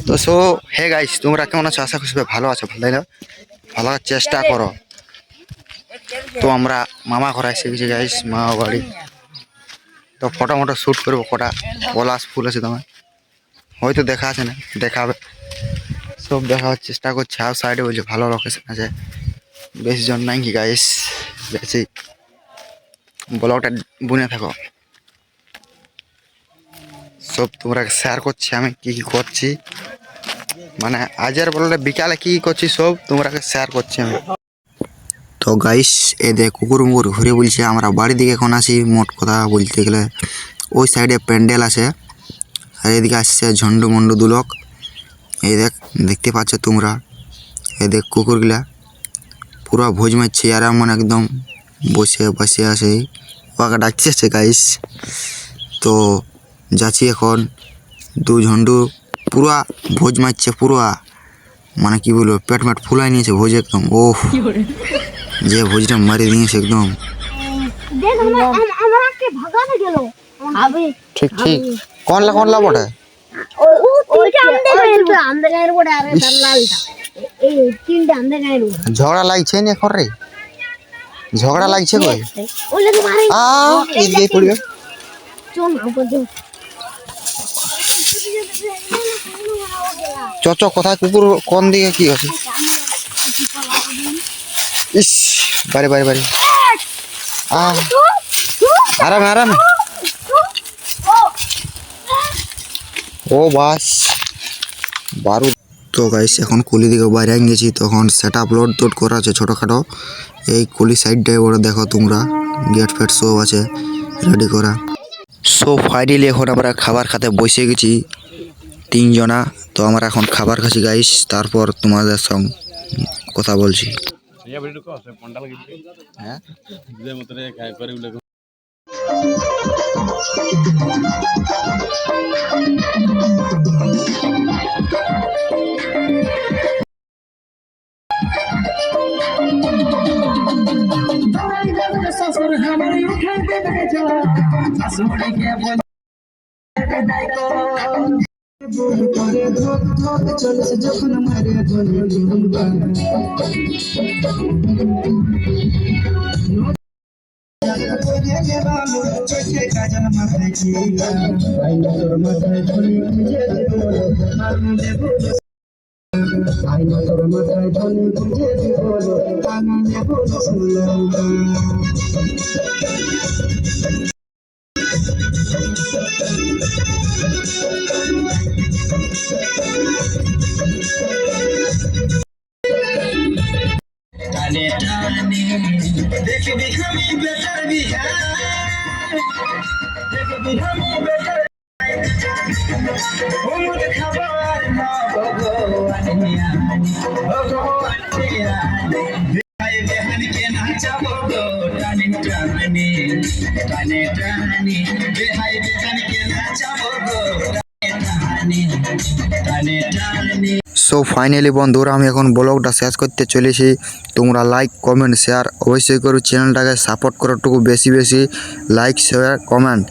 তো so hey guys, তোমরা কেমন আছো? আশা করি সবাই ভালো আছো। ভালো চেষ্টা করো। তো আমরা মামা ঘরে এসে গেছি গাইস, মামা বাড়ি। তো ফটো মটো শ্যুট করবো, কটা পলাশ ফুল আছে তোমার হয়তো দেখা আছে না, দেখাবে সব দেখাবার চেষ্টা করছে। আর সাইডে বলছে ভালো লোকেশন আছে, বেশি জন নাই কি গাইস, বেশি ব্লগটা বুনে থাকো। সব তোমরা শেয়ার করছি আমি কি কি করছি, মানে আজের বললে বিকালে কি করছি সব তোমরা শেয়ার করছি আমি। তো গাইস এদের কুকুর মুকুর ঘুরে বলছে আমরা বাড়ির দিকে এখন আসি। মোট কথা বলতে গেলে ওই সাইডে প্যান্ডেল আছে, আর এদিকে আসছে ঝন্ডু মন্ডু দুলক। এই দেখতে পাচ্ছ তোমরা, এদের কুকুরগুলা পুরো ভোজ মারছে, আর এমন একদম বসে বসে আসে ওকে ডাকছে গাইস। তো যাচ্ছি এখন, দু ঝন্ডু পুরা ভোজ মারছে, পুরা মানে কি বলবো পেট মেট ফুলাই নিয়েছে ভোজ একদম। ওহ যে ভোজটা মারি দিয়েছে একদম। ঠিক ঠিক কোন লা বটে ঝগড়া লাগছে না এখন রে, ঝগড়া লাগছে কই পড়বে। চচ কোথায় কুকুর কোন দিকে কি আছে? ইস বাড়ি বাড়ি বাড়ি আরামে আরামে। ও বাস বারু। তো গাইস এখন কুলি দিকে বাইরে গেছি, তখন সেট আপ লোড টোড করা আছে ছোটোখাটো। এই কুলি সাইডটায় ওরা দেখো তোমরা, গেট ফেট সব আছে রেডি করা। সো ফাইনালি এখন আমরা খাবার খেতে বসে গেছি তিনজনা। তো আমরা এখন খাবার খাচ্ছি গাইস, তারপর তোমাদের সঙ্গে কথা বলছি। হ্যাঁ সো ফাইনালি বন্ধুরা আমি এখন ব্লগটা শেষ করতে চলেছি। তোমরা লাইক কমেন্ট শেয়ার অবশ্যই করো, চ্যানেলটাকে সাপোর্ট করাটুকু বেশি বেশি লাইক শেয়ার কমেন্ট।